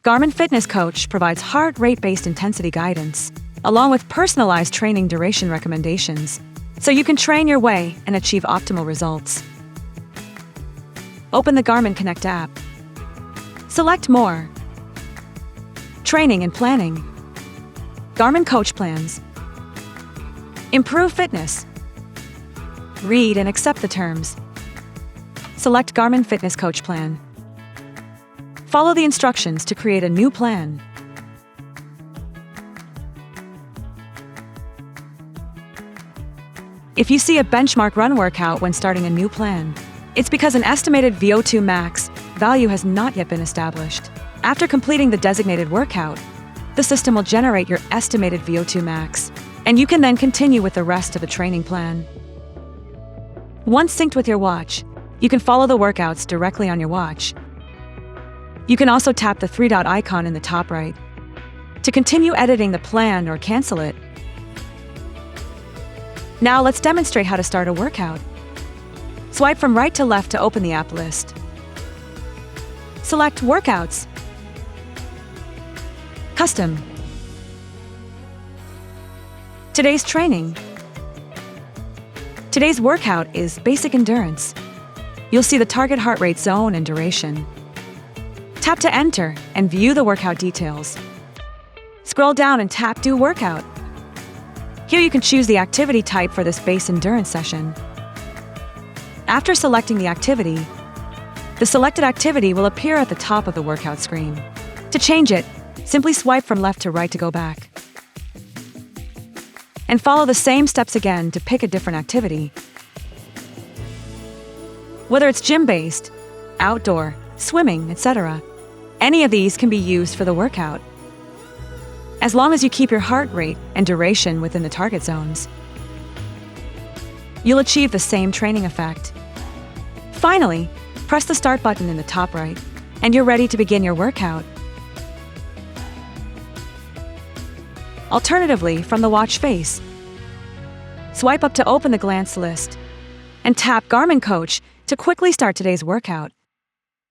Garmin Fitness Coach provides heart rate-based intensity guidance, along with personalized training duration recommendations, so you can train your way and achieve optimal results. Open the Garmin Connect app. Select More. Training and Planning. Garmin Coach Plans. Improve Fitness. Read and accept the terms. Select Garmin Fitness Coach Plan. Follow the instructions to create a new plan. If you see a benchmark run workout when starting a new plan, it's because an estimated VO2 max value has not yet been established. After completing the designated workout, the system will generate your estimated VO2 max, and you can then continue with the rest of the training plan. Once synced with your watch, you can follow the workouts directly on your watch. You can also tap the three-dot icon in the top right to continue editing the plan or cancel it. Now let's demonstrate how to start a workout. Swipe from right to left to open the app list. Select Workouts. Custom. Today's training. Today's workout is basic endurance. You'll see the target heart rate zone and duration. Tap to enter and view the workout details. Scroll down and tap Do Workout. Here you can choose the activity type for this base endurance session. After selecting the activity, the selected activity will appear at the top of the workout screen. To change it, simply swipe from left to right to go back. And follow the same steps again to pick a different activity. Whether it's gym-based, outdoor, swimming, etc., any of these can be used for the workout, as long as you keep your heart rate and duration within the target zones. You'll achieve the same training effect. Finally, press the Start button in the top right, and you're ready to begin your workout. Alternatively, from the watch face, swipe up to open the glance list, and tap Garmin Coach to quickly start today's workout.